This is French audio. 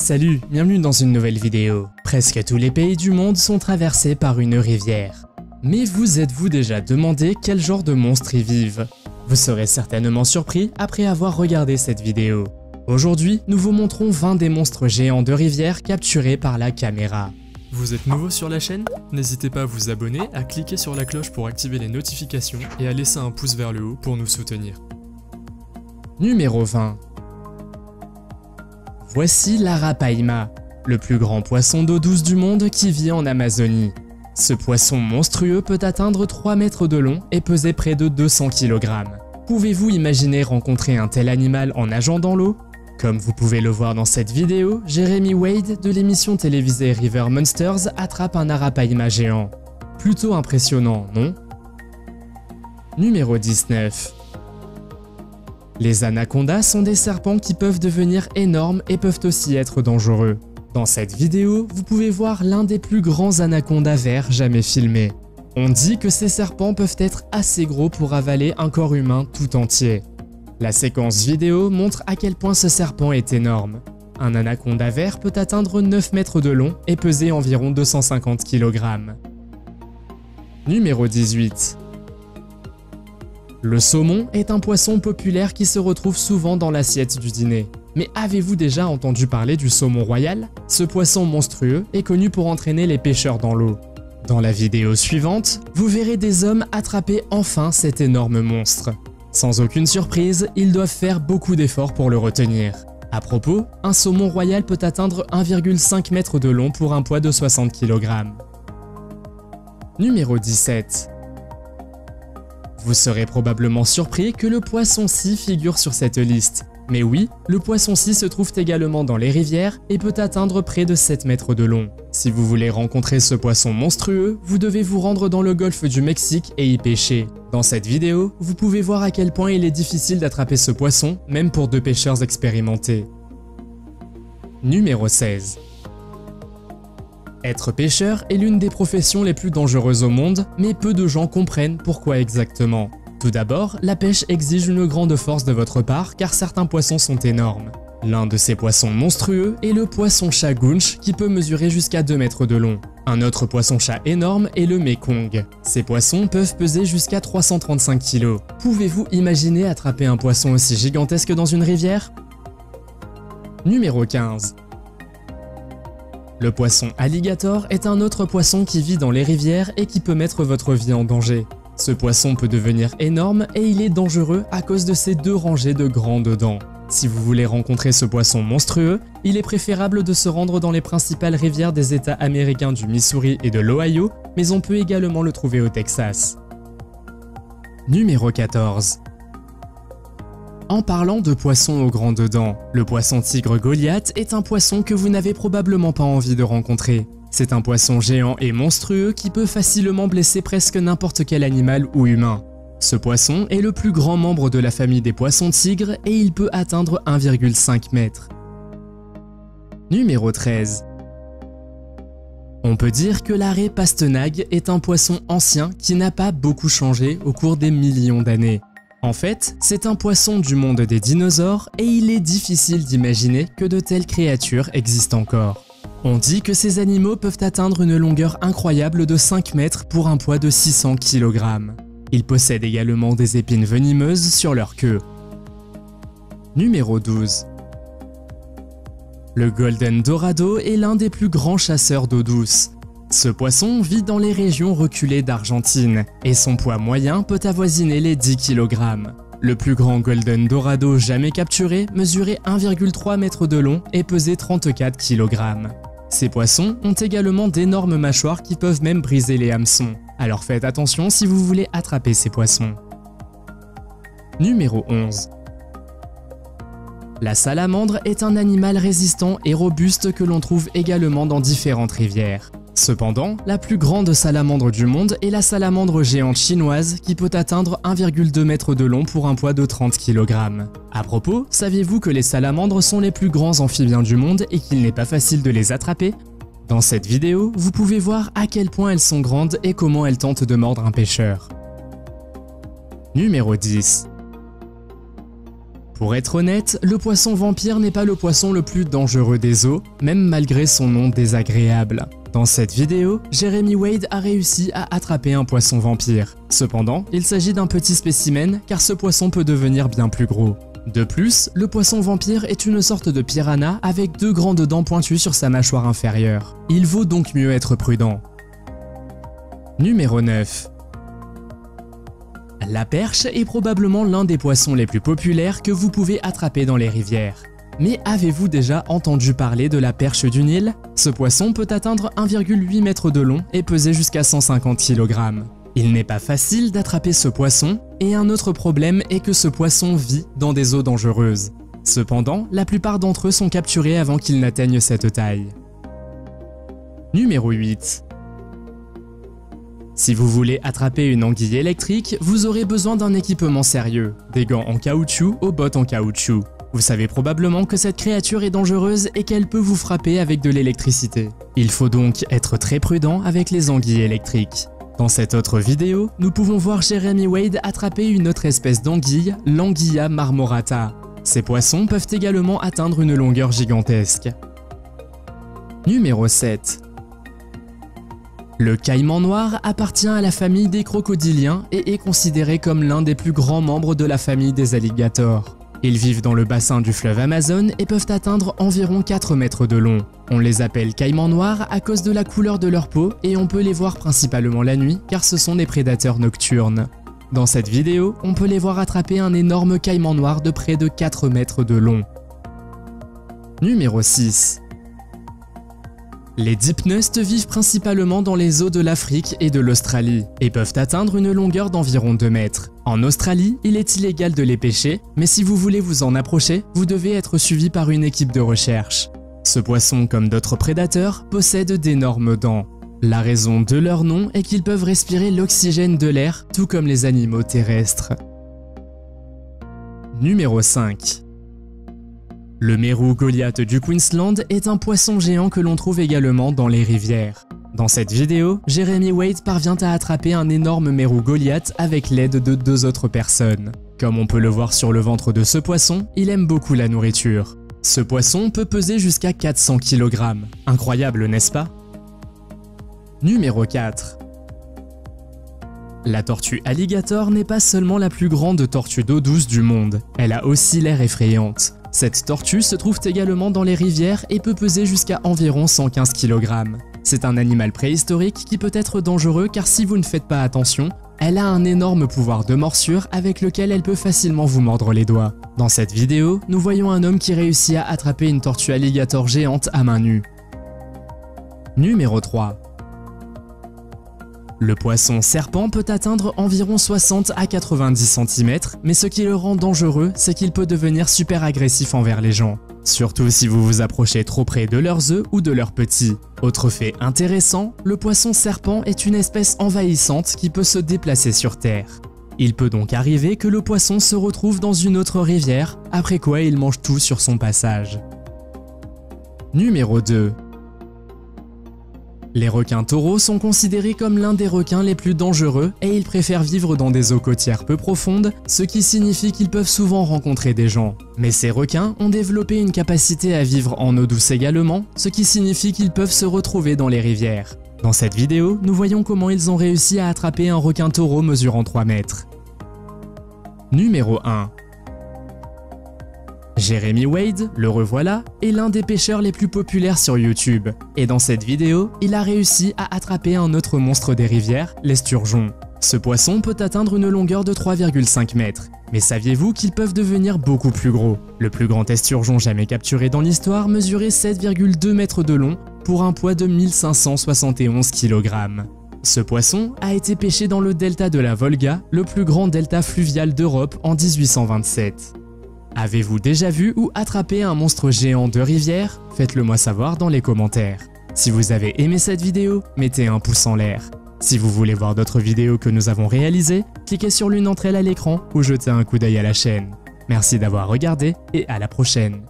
Salut, bienvenue dans une nouvelle vidéo. Presque tous les pays du monde sont traversés par une rivière. Mais vous êtes-vous déjà demandé quel genre de monstres y vivent? Vous serez certainement surpris après avoir regardé cette vidéo. Aujourd'hui, nous vous montrons 20 des monstres géants de rivière capturés par la caméra. Vous êtes nouveau sur la chaîne? N'hésitez pas à vous abonner, à cliquer sur la cloche pour activer les notifications et à laisser un pouce vers le haut pour nous soutenir. Numéro 20. Voici l'arapaima, le plus grand poisson d'eau douce du monde qui vit en Amazonie. Ce poisson monstrueux peut atteindre 3 mètres de long et peser près de 200 kg. Pouvez-vous imaginer rencontrer un tel animal en nageant dans l'eau? Comme vous pouvez le voir dans cette vidéo, Jeremy Wade de l'émission télévisée River Monsters attrape un arapaima géant. Plutôt impressionnant, non? Numéro 19. Les anacondas sont des serpents qui peuvent devenir énormes et peuvent aussi être dangereux. Dans cette vidéo, vous pouvez voir l'un des plus grands anacondas verts jamais filmés. On dit que ces serpents peuvent être assez gros pour avaler un corps humain tout entier. La séquence vidéo montre à quel point ce serpent est énorme. Un anaconda vert peut atteindre 9 mètres de long et peser environ 250 kg. Numéro 18. Le saumon est un poisson populaire qui se retrouve souvent dans l'assiette du dîner. Mais avez-vous déjà entendu parler du saumon royal? Ce poisson monstrueux est connu pour entraîner les pêcheurs dans l'eau. Dans la vidéo suivante, vous verrez des hommes attraper enfin cet énorme monstre. Sans aucune surprise, ils doivent faire beaucoup d'efforts pour le retenir. À propos, un saumon royal peut atteindre 1,5 m de long pour un poids de 60 kg. Numéro 17. Vous serez probablement surpris que le poisson-scie figure sur cette liste. Mais oui, le poisson-scie se trouve également dans les rivières et peut atteindre près de 7 mètres de long. Si vous voulez rencontrer ce poisson monstrueux, vous devez vous rendre dans le golfe du Mexique et y pêcher. Dans cette vidéo, vous pouvez voir à quel point il est difficile d'attraper ce poisson, même pour deux pêcheurs expérimentés. Numéro 16. Être pêcheur est l'une des professions les plus dangereuses au monde, mais peu de gens comprennent pourquoi exactement. Tout d'abord, la pêche exige une grande force de votre part car certains poissons sont énormes. L'un de ces poissons monstrueux est le poisson-chat gunch qui peut mesurer jusqu'à 2 mètres de long. Un autre poisson-chat énorme est le mekong. Ces poissons peuvent peser jusqu'à 335 kg. Pouvez-vous imaginer attraper un poisson aussi gigantesque dans une rivière? Numéro 15. Le poisson alligator est un autre poisson qui vit dans les rivières et qui peut mettre votre vie en danger. Ce poisson peut devenir énorme et il est dangereux à cause de ses 2 rangées de grandes dents. Si vous voulez rencontrer ce poisson monstrueux, il est préférable de se rendre dans les principales rivières des États américains du Missouri et de l'Ohio, mais on peut également le trouver au Texas. Numéro 14. En parlant de poissons aux grandes dents, le poisson tigre Goliath est un poisson que vous n'avez probablement pas envie de rencontrer. C'est un poisson géant et monstrueux qui peut facilement blesser presque n'importe quel animal ou humain. Ce poisson est le plus grand membre de la famille des poissons tigres et il peut atteindre 1,5 m. Numéro 13. On peut dire que la raie pastenague est un poisson ancien qui n'a pas beaucoup changé au cours des millions d'années. En fait, c'est un poisson du monde des dinosaures et il est difficile d'imaginer que de telles créatures existent encore. On dit que ces animaux peuvent atteindre une longueur incroyable de 5 mètres pour un poids de 600 kg. Ils possèdent également des épines venimeuses sur leur queue. Numéro 12. Le Golden Dorado est l'un des plus grands chasseurs d'eau douce. Ce poisson vit dans les régions reculées d'Argentine et son poids moyen peut avoisiner les 10 kg. Le plus grand Golden Dorado jamais capturé mesurait 1,3 m de long et pesait 34 kg. Ces poissons ont également d'énormes mâchoires qui peuvent même briser les hameçons. Alors faites attention si vous voulez attraper ces poissons. Numéro 11. La salamandre est un animal résistant et robuste que l'on trouve également dans différentes rivières. Cependant, la plus grande salamandre du monde est la salamandre géante chinoise qui peut atteindre 1,2 m de long pour un poids de 30 kg. À propos, saviez-vous que les salamandres sont les plus grands amphibiens du monde et qu'il n'est pas facile de les attraper? Dans cette vidéo, vous pouvez voir à quel point elles sont grandes et comment elles tentent de mordre un pêcheur. Numéro 10. Pour être honnête, le poisson vampire n'est pas le poisson le plus dangereux des eaux, même malgré son nom désagréable. Dans cette vidéo, Jeremy Wade a réussi à attraper un poisson vampire. Cependant, il s'agit d'un petit spécimen car ce poisson peut devenir bien plus gros. De plus, le poisson vampire est une sorte de piranha avec 2 grandes dents pointues sur sa mâchoire inférieure. Il vaut donc mieux être prudent. Numéro 9. La perche est probablement l'un des poissons les plus populaires que vous pouvez attraper dans les rivières. Mais avez-vous déjà entendu parler de la perche du Nil? Ce poisson peut atteindre 1,8 m de long et peser jusqu'à 150 kg. Il n'est pas facile d'attraper ce poisson, et un autre problème est que ce poisson vit dans des eaux dangereuses. Cependant, la plupart d'entre eux sont capturés avant qu'ils n'atteignent cette taille. Numéro 8. Si vous voulez attraper une anguille électrique, vous aurez besoin d'un équipement sérieux, des gants en caoutchouc aux bottes en caoutchouc. Vous savez probablement que cette créature est dangereuse et qu'elle peut vous frapper avec de l'électricité. Il faut donc être très prudent avec les anguilles électriques. Dans cette autre vidéo, nous pouvons voir Jeremy Wade attraper une autre espèce d'anguille, l'Anguilla marmorata. Ces poissons peuvent également atteindre une longueur gigantesque. Numéro 7. Le caïman noir appartient à la famille des crocodiliens et est considéré comme l'un des plus grands membres de la famille des alligators. Ils vivent dans le bassin du fleuve Amazon et peuvent atteindre environ 4 mètres de long. On les appelle caïmans noirs à cause de la couleur de leur peau et on peut les voir principalement la nuit car ce sont des prédateurs nocturnes. Dans cette vidéo, on peut les voir attraper un énorme caïman noir de près de 4 mètres de long. Numéro 6. Les dipneustes vivent principalement dans les eaux de l'Afrique et de l'Australie et peuvent atteindre une longueur d'environ 2 mètres. En Australie, il est illégal de les pêcher, mais si vous voulez vous en approcher, vous devez être suivi par une équipe de recherche. Ce poisson, comme d'autres prédateurs, possède d'énormes dents. La raison de leur nom est qu'ils peuvent respirer l'oxygène de l'air, tout comme les animaux terrestres. Numéro 5. Le mérou Goliath du Queensland est un poisson géant que l'on trouve également dans les rivières. Dans cette vidéo, Jeremy Wade parvient à attraper un énorme mérou Goliath avec l'aide de 2 autres personnes. Comme on peut le voir sur le ventre de ce poisson, il aime beaucoup la nourriture. Ce poisson peut peser jusqu'à 400 kg. Incroyable, n'est-ce pas? Numéro 4. La tortue alligator n'est pas seulement la plus grande tortue d'eau douce du monde, elle a aussi l'air effrayante. Cette tortue se trouve également dans les rivières et peut peser jusqu'à environ 115 kg. C'est un animal préhistorique qui peut être dangereux car si vous ne faites pas attention, elle a un énorme pouvoir de morsure avec lequel elle peut facilement vous mordre les doigts. Dans cette vidéo, nous voyons un homme qui réussit à attraper une tortue alligator géante à main nue. Numéro 3. Le poisson serpent peut atteindre environ 60 à 90 cm, mais ce qui le rend dangereux, c'est qu'il peut devenir super agressif envers les gens. Surtout si vous vous approchez trop près de leurs œufs ou de leurs petits. Autre fait intéressant, le poisson serpent est une espèce envahissante qui peut se déplacer sur Terre. Il peut donc arriver que le poisson se retrouve dans une autre rivière, après quoi il mange tout sur son passage. Numéro 2. Les requins taureaux sont considérés comme l'un des requins les plus dangereux et ils préfèrent vivre dans des eaux côtières peu profondes, ce qui signifie qu'ils peuvent souvent rencontrer des gens. Mais ces requins ont développé une capacité à vivre en eau douce également, ce qui signifie qu'ils peuvent se retrouver dans les rivières. Dans cette vidéo, nous voyons comment ils ont réussi à attraper un requin taureau mesurant 3 mètres. Numéro 1. Jeremy Wade, le revoilà, est l'un des pêcheurs les plus populaires sur YouTube. Et dans cette vidéo, il a réussi à attraper un autre monstre des rivières, l'esturgeon. Ce poisson peut atteindre une longueur de 3,5 mètres. Mais saviez-vous qu'ils peuvent devenir beaucoup plus gros? Le plus grand esturgeon jamais capturé dans l'histoire mesurait 7,2 mètres de long pour un poids de 1571 kg. Ce poisson a été pêché dans le delta de la Volga, le plus grand delta fluvial d'Europe en 1827. Avez-vous déjà vu ou attrapé un monstre géant de rivière? Faites-le moi savoir dans les commentaires. Si vous avez aimé cette vidéo, mettez un pouce en l'air. Si vous voulez voir d'autres vidéos que nous avons réalisées, cliquez sur l'une d'entre elles à l'écran ou jetez un coup d'œil à la chaîne. Merci d'avoir regardé et à la prochaine.